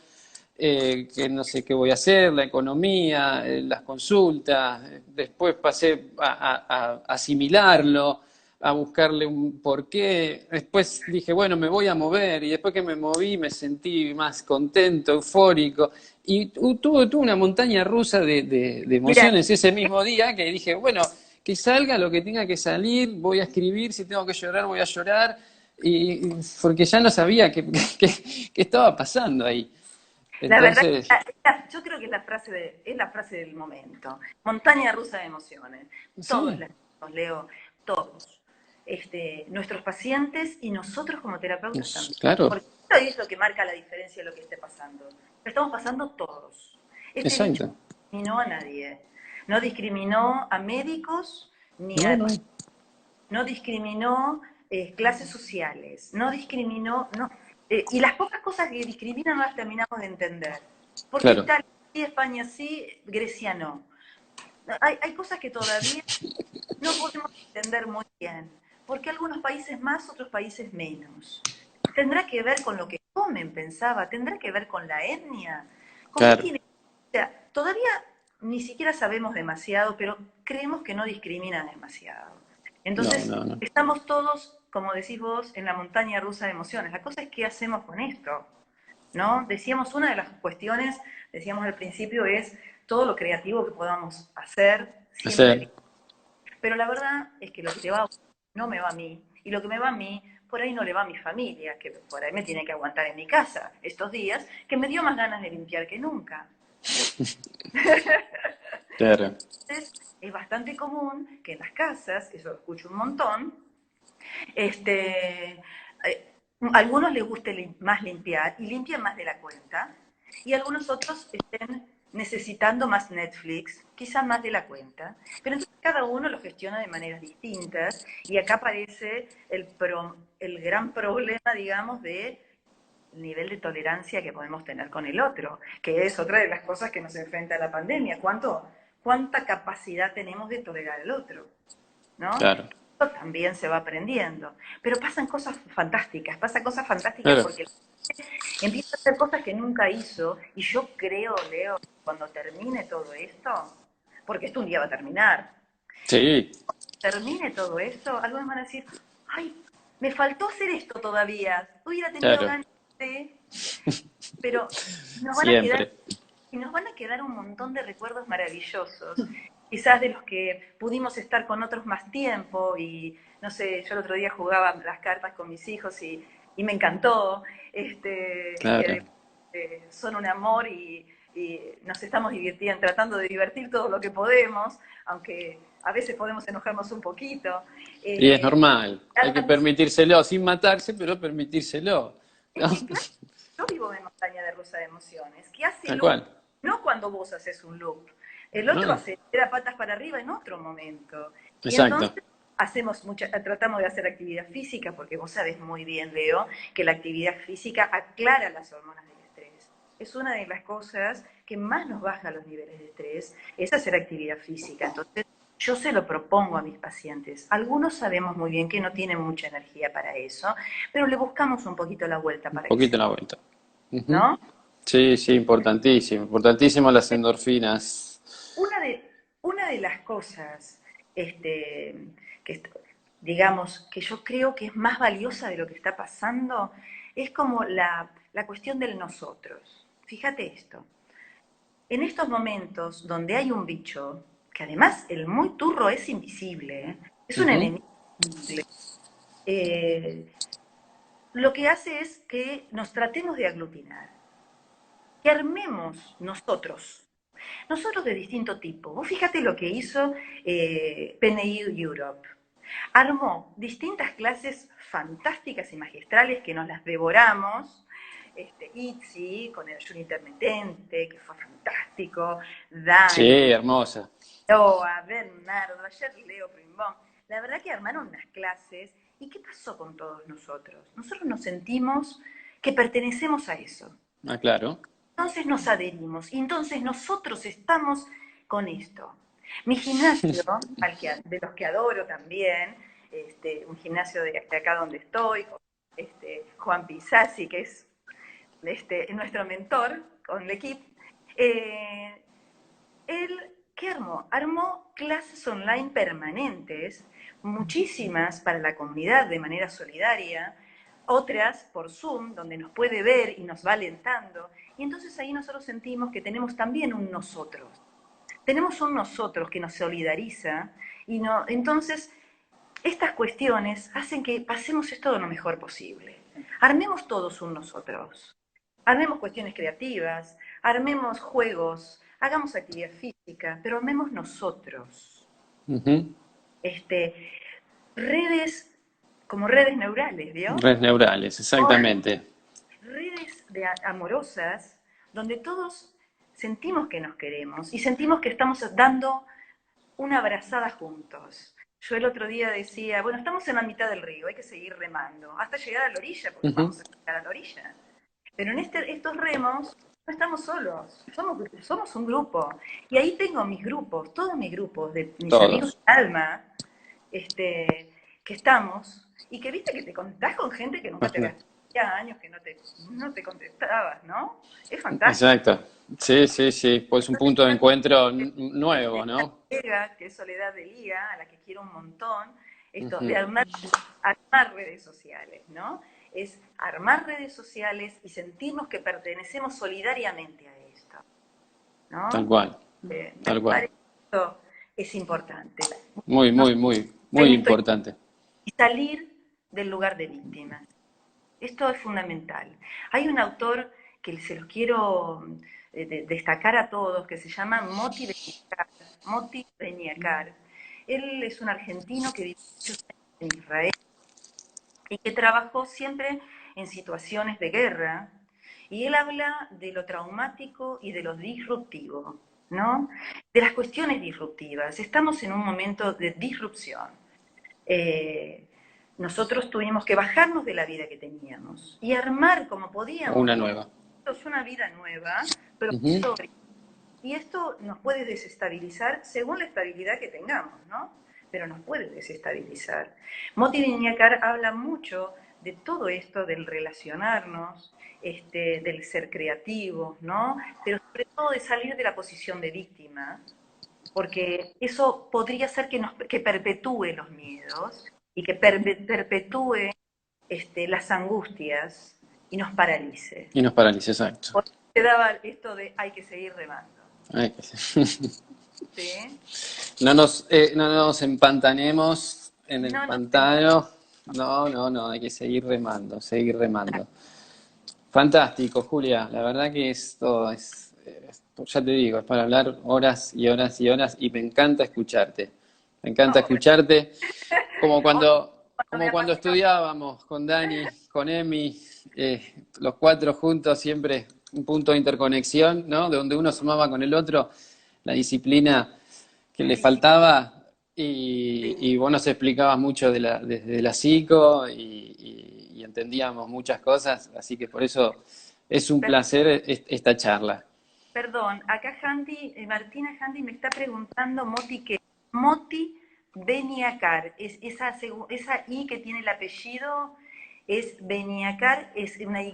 que no sé qué voy a hacer, la economía, las consultas, después pasé a asimilarlo, a buscarle un porqué, después dije, bueno, me voy a mover y después que me moví me sentí más contento, eufórico y tuve una montaña rusa de Mira, emociones ese mismo día que dije, bueno, que salga lo que tenga que salir, voy a escribir, si tengo que llorar voy a llorar y porque ya no sabía qué estaba pasando ahí. la verdad, Entonces, yo creo que es la frase del momento. Montaña rusa de emociones. Todos sí, la tenemos, Leo, todos. Nuestros pacientes y nosotros como terapeutas también. claro, Porque esto es lo que marca la diferencia de lo que esté pasando. Lo estamos pasando todos. Este bicho exacto. no discriminó a nadie. No discriminó a médicos ni No, a no, no discriminó clases sociales, no discriminó, no, y las pocas cosas que discriminan no las terminamos de entender. Porque claro, Italia sí, España sí, Grecia no. Hay cosas que todavía no podemos entender muy bien, porque algunos países más, otros países menos. Tendrá que ver con lo que comen, pensaba, tendrá que ver con la etnia, con qué claro. tiene. O sea, todavía ni siquiera sabemos demasiado, pero creemos que no discriminan demasiado. No, Entonces, no, no. estamos todos, como decís vos, en la montaña rusa de emociones. La cosa es qué hacemos con esto. ¿no? Decíamos, una de las cuestiones, decíamos al principio, es todo lo creativo que podamos hacer, siempre Hacer. bien. Pero la verdad es que lo que te va a no me va a mí, y lo que me va a mí, por ahí no le va a mi familia, que por ahí me tiene que aguantar en mi casa estos días, que me dio más ganas de limpiar que nunca. Claro. Entonces, es bastante común que en las casas, eso lo escucho un montón, este, a algunos les guste más limpiar y limpian más de la cuenta, y algunos otros estén necesitando más Netflix, quizás más de la cuenta, pero entonces cada uno lo gestiona de maneras distintas y acá aparece el gran problema, digamos, de el nivel de tolerancia que podemos tener con el otro, que es otra de las cosas que nos enfrenta la pandemia. ¿Cuánta capacidad tenemos de tolerar al otro? ¿No? Claro. Eso también se va aprendiendo. Pero pasan cosas fantásticas Claro. porque empieza a hacer cosas que nunca hizo y yo creo, Leo, cuando termine todo esto, porque esto un día va a terminar, Sí, termine todo esto, algunos van a decir, ay, me faltó hacer esto todavía, hubiera tenido claro. ganas de, pero nos van a quedar, Siempre. y nos van a quedar un montón de recuerdos maravillosos, quizás de los que pudimos estar con otros más tiempo y no sé, yo el otro día jugaba las cartas con mis hijos y me encantó, y Claro. además son un amor y nos estamos divirtiendo, tratando de divertir todo lo que podemos, aunque a veces podemos enojarnos un poquito. Y es Eh, normal. Hay que permitírselo, sin matarse, pero permitírselo. es ¿No? que, claro, yo vivo en montaña de rusa de emociones. ¿Qué hace Tal el cual. otro? No cuando vos haces un loop. El otro No. hace da patas para arriba en otro momento. Y Exacto. entonces tratamos de hacer actividad física, porque vos sabés muy bien, Leo, que la actividad física aclara las hormonas del estrés. Es una de las cosas que más nos baja los niveles de estrés, es hacer actividad física. Entonces, yo se lo propongo a mis pacientes. Algunos sabemos muy bien que no tienen mucha energía para eso, pero le buscamos un poquito la vuelta Un para que poquito se, la vuelta. Ujú. ¿no? Sí, sí, importantísimo. Importantísimo las endorfinas. Una de las cosas que, digamos, que yo creo que es más valiosa de lo que está pasando es como la cuestión del nosotros. Fíjate esto. En estos momentos donde hay un bicho, que además el muy turro es invisible, ¿eh? Es un Ujú. enemigo invisible, eh, lo que hace es que nos tratemos de aglutinar, que armemos nosotros de distinto tipo. Vos fíjate lo que hizo PNI Europe. Armó distintas clases fantásticas y magistrales que nos las devoramos. ITZY, con el ayuno intermitente, que fue fantástico. Dani, Sí, hermosa. Noah, Bernardo, ayer Leo Primbón. La verdad que armaron unas clases. ¿Y qué pasó con todos nosotros? Nosotros nos sentimos que pertenecemos a eso. Ah, claro. Entonces nos adherimos y entonces nosotros estamos con esto. Mi gimnasio, de los que adoro también, un gimnasio de acá donde estoy, Juan Pisasi, que es nuestro mentor con el equipo, eh, él, ¿qué armó? Armó clases online permanentes, muchísimas para la comunidad de manera solidaria, otras por Zoom, donde nos puede ver y nos va alentando. Y entonces ahí nosotros sentimos que tenemos también un nosotros. Tenemos un nosotros que nos solidariza y no, entonces estas cuestiones hacen que pasemos esto de lo mejor posible. Armemos todos un nosotros. Armemos cuestiones creativas, armemos juegos, hagamos actividad física, pero armemos nosotros. Ujú. Este, redes como redes neurales, ¿vio? Redes neurales, exactamente. Redes amorosas donde todos sentimos que nos queremos y sentimos que estamos dando una abrazada juntos. Yo el otro día decía, bueno, estamos en la mitad del río, hay que seguir remando, hasta llegar a la orilla, porque Ujú. vamos a llegar a la orilla. Pero en estos remos no estamos solos, somos un grupo. Y ahí tengo mis grupos, todos mis grupos, de mis amigos Todos. de alma, que estamos, y que viste que te contás con gente que nunca te Ajá. habías ya años que no te contestabas, ¿no? Es fantástico. Exacto. Sí, sí, sí. Pues un punto de encuentro nuevo, ¿no? Que es Soledad de Liga, a la que quiero un montón, esto de Ujú. armar redes sociales, ¿no? es armar redes sociales y sentirnos que pertenecemos solidariamente a esto, Tal ¿no? cual, tal Me cual. parece que esto es importante. Muy, No muy, muy, muy en esto importante. y salir del lugar de víctima. Esto es fundamental. Hay un autor que se los quiero destacar a todos, que se llama Moti Beniacar. Moti Beniacar. Él es un argentino que vive muchos años en Israel y que trabajó siempre en situaciones de guerra. Y él habla de lo traumático y de lo disruptivo, ¿no? De las cuestiones disruptivas. Estamos en un momento de disrupción. Eh, Nosotros tuvimos que bajarnos de la vida que teníamos y armar como podíamos Una nueva. una vida nueva, pero Ujú. sobre. Y esto nos puede desestabilizar según la estabilidad que tengamos, ¿no? Pero nos puede desestabilizar. Moti Viñacar habla mucho de todo esto, del relacionarnos, del ser creativos, ¿no? Pero sobre todo de salir de la posición de víctima, porque eso podría ser que perpetúe los miedos y que perpetúe las angustias y nos paralice. Y nos paraliza, exacto. Porque te daba esto de hay que seguir remando. Ay, ¿Sí? no nos empantanemos en el No nos pantano. No, no, no, hay que seguir remando, seguir remando. Fantástico, Julia. La verdad que esto ya te digo, es para hablar horas y horas y horas y me encanta escucharte. Me encanta no, escucharte, como cuando me cuando apasiona. estudiábamos con Dani, con Emi, los cuatro juntos, siempre un punto de interconexión, ¿no? De donde uno sumaba con el otro la disciplina que le faltaba y vos nos explicabas mucho desde la psico y entendíamos muchas cosas, así que por eso es un placer esta charla. Perdón, acá Martina Handy me está preguntando Moti qué. Moti Beniacar, esa I que tiene el apellido es Beniacar, es una Y.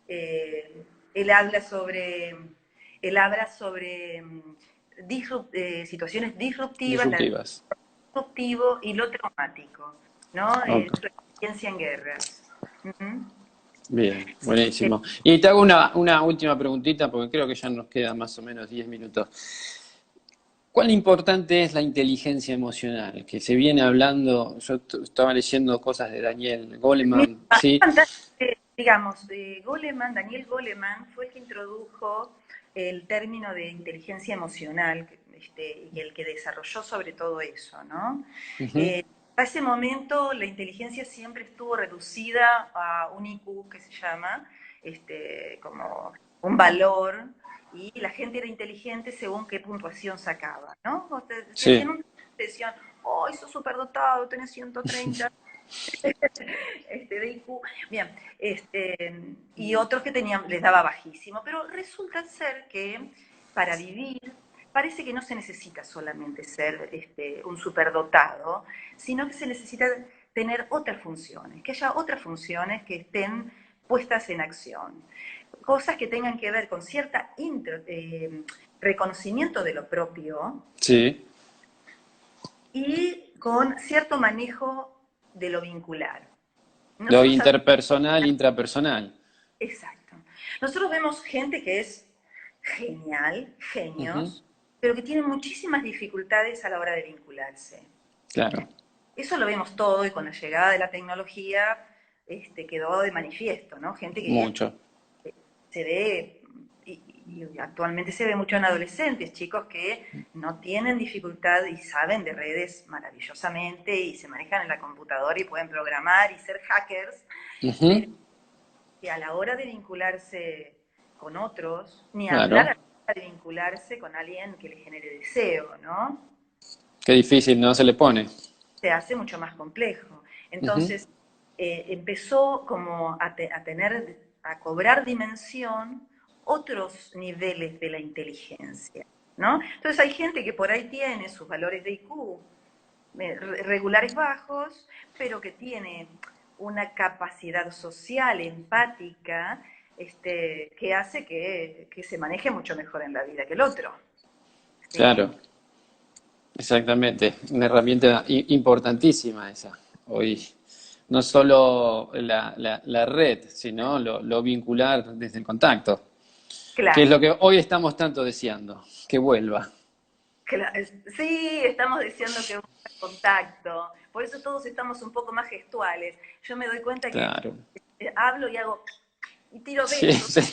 Eh, él habla sobre, él habla sobre situaciones disruptivas, la Disruptivas. disruptivo y lo traumático, ¿no? Ok. Su experiencia en guerras. Ujú. Bien, Eh, buenísimo. Y te hago una última preguntita porque creo que ya nos quedan más o menos 10 minutos. ¿Cuán importante es la inteligencia emocional? Que se viene hablando, yo estaba leyendo cosas de Daniel Mira, Goleman, ¿sí? digamos, Daniel Goleman fue el que introdujo el término de inteligencia emocional y el que desarrolló sobre todo eso, ¿no? Ujú. A ese momento la inteligencia siempre estuvo reducida a un IQ que se llama, como un valor, y la gente era inteligente según qué puntuación sacaba, ¿no? Se Sí, hacían un decían, oh, sos superdotado, tenés 130 de IQ. Bien, y otros que les daba bajísimo, pero resulta ser que para vivir parece que no se necesita solamente ser un superdotado, sino que se necesita tener otras funciones, que haya otras funciones que estén puestas en acción. Cosas que tengan que ver con cierta reconocimiento de lo propio sí. y con cierto manejo de lo vincular. Lo Nosotros sabemos. interpersonal, intrapersonal. Exacto. Nosotros vemos gente que es genial, Ujú. genios, pero que tienen muchísimas dificultades a la hora de vincularse. Claro, Eso lo vemos todo y con la llegada de la tecnología quedó de manifiesto, ¿no? Gente que mucho. se ve, y actualmente se ve mucho en adolescentes, chicos que no tienen dificultad y saben de redes maravillosamente y se manejan en la computadora y pueden programar y ser hackers, pero Ujú. que a la hora de vincularse con otros, ni hablar a Claro. la hora de vincularse con alguien que le genere deseo, ¿no? Qué difícil, ¿no? Se le pone. Se hace mucho más complejo. Ujú. Entonces, empezó como a cobrar dimensión otros niveles de la inteligencia, ¿no? Entonces hay gente que por ahí tiene sus valores de IQ regulares bajos, pero que tiene una capacidad social, empática, que hace que se maneje mucho mejor en la vida que el otro. ¿Sí? Claro, exactamente. Una herramienta importantísima esa. Hoy no solo la red, sino lo vincular desde el contacto, que es Claro, lo que hoy estamos tanto deseando, que vuelva. claro. Sí, estamos deseando que vuelva el contacto. Por eso todos estamos un poco más gestuales. Yo me doy cuenta que Claro. hablo y hago y tiro Sí, besos.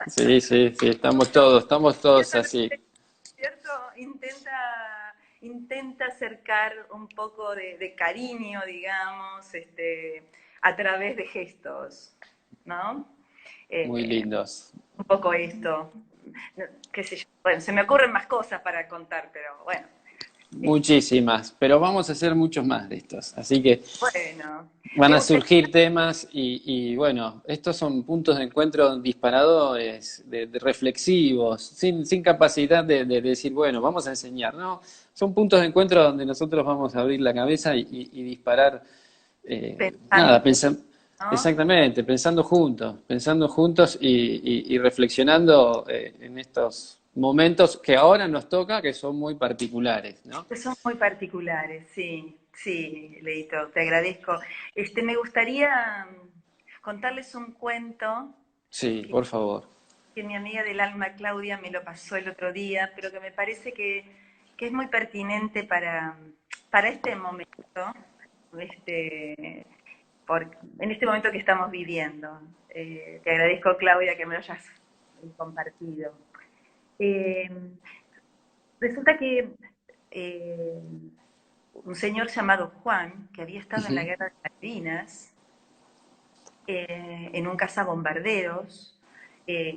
sí, sí, estamos todos así. ¿Cierto? Intenta acercar un poco de cariño, digamos, a través de gestos, ¿no? Muy Eh, lindos. un poco esto. No, qué sé yo. Bueno, se me ocurren más cosas para contar, pero bueno. Muchísimas, pero vamos a hacer muchos más de estos. Así que Bueno, van me a gustaría, surgir temas y bueno, estos son puntos de encuentro disparadores, de reflexivos, sin capacidad de decir, bueno, vamos a enseñar, ¿no? Son puntos de encuentro donde nosotros vamos a abrir la cabeza y disparar, pensando, nada, ¿no? exactamente, pensando juntos y reflexionando en estos momentos que ahora nos toca, que son muy particulares, ¿no? Que son muy particulares, sí, sí, Leito, te agradezco. Me gustaría contarles un cuento Sí, que por favor. mi amiga del alma Claudia me lo pasó el otro día, pero que me parece que es muy pertinente para este momento, este, en este momento que estamos viviendo. Te agradezco, Claudia, que me lo hayas compartido. Eh, Resulta que eh, un señor llamado Juan, que había estado en la Ujú. guerra de Malvinas, en un cazabombarderos,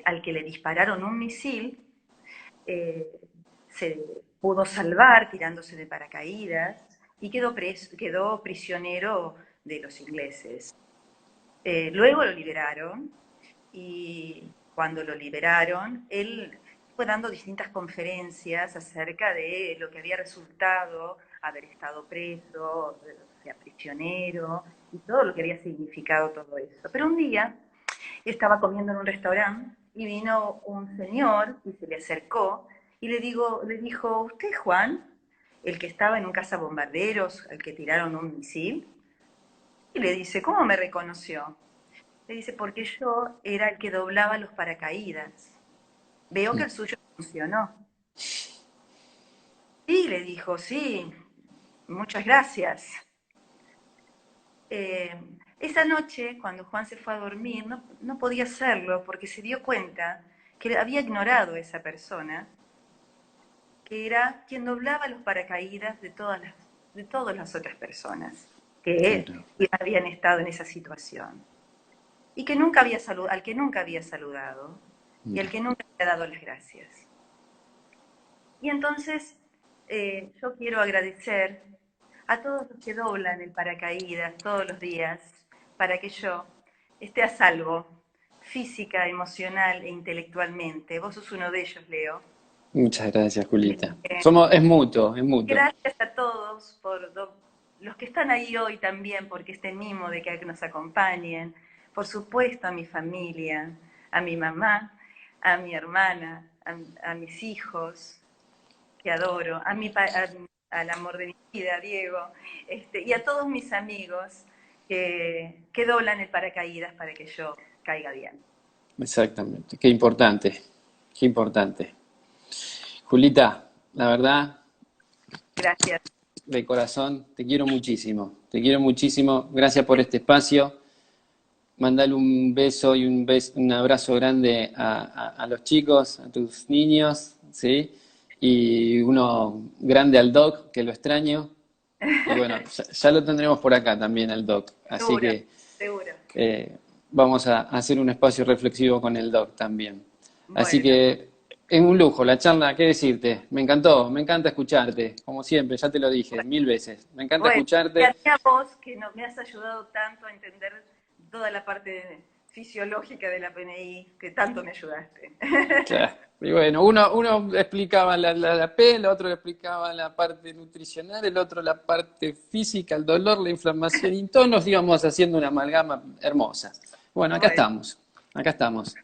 al que le dispararon un misil, eh, se pudo salvar tirándose de paracaídas y quedó prisionero de los ingleses. Luego lo liberaron y cuando lo liberaron, él fue dando distintas conferencias acerca de lo que había resultado haber estado preso, o sea, prisionero, y todo lo que había significado todo eso. Pero un día estaba comiendo en un restaurante y vino un señor y se le acercó y le dijo, ¿usted es Juan? El que estaba en un cazabombarderos, al que tiraron un misil. Y le dice, ¿cómo me reconoció? Le dice, porque yo era el que doblaba los paracaídas. Veo que el suyo funcionó. Y le dijo, sí, muchas gracias. Eh, esa noche, cuando Juan se fue a dormir, no podía hacerlo porque se dio cuenta que había ignorado a esa persona, que era quien doblaba los paracaídas de todas las otras personas Claro. que habían estado en esa situación. Y que nunca había al que nunca había saludado y al Mira, que nunca había dado las gracias. Y entonces yo quiero agradecer a todos los que doblan el paracaídas todos los días para que yo esté a salvo física, emocional e intelectualmente. Vos sos uno de ellos, Leo. muchas gracias, Julita. Eh, Es mutuo, es mutuo. Gracias a todos los que están ahí hoy también, porque este mimo de que nos acompañen. Por supuesto a mi familia, a mi mamá, a mi hermana, a mis hijos, que adoro, al amor de mi vida, Diego, y a todos mis amigos que doblan el paracaídas para que yo caiga bien. Exactamente. Qué importante, qué importante. Julita, la verdad, Gracias, de corazón, te quiero muchísimo. Te quiero muchísimo. Gracias por este espacio. Mandale un beso y un abrazo grande a los chicos, a tus niños, ¿sí? Y uno grande al Doc, que lo extraño. Y bueno, ya lo tendremos por acá también al Doc. Así seguro, que seguro. vamos a hacer un espacio reflexivo con el Doc también. Así Bueno, que es un lujo la charla, ¿qué decirte? Me encantó, me encanta escucharte, como siempre, ya te lo dije 1000 veces. Me encanta bueno, y a escucharte. ti a vos que me has ayudado tanto a entender toda la parte fisiológica de la PNI, que tanto me ayudaste. Claro. Y bueno, uno explicaba la P, el otro explicaba la parte nutricional, el otro la parte física, el dolor, la inflamación, y todos nos íbamos haciendo una amalgama hermosa. Bueno, acá Bueno, estamos, acá estamos.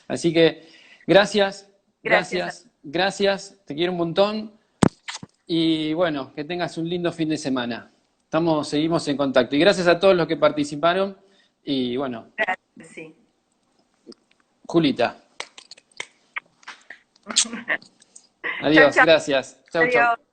Así que gracias, gracias. gracias, gracias, te quiero un montón y bueno, que tengas un lindo fin de semana. seguimos en contacto. Y gracias a todos los que participaron. Y bueno, Gracias, sí. Julita, Chau, adiós, chau. gracias. Chau, chau. Adiós.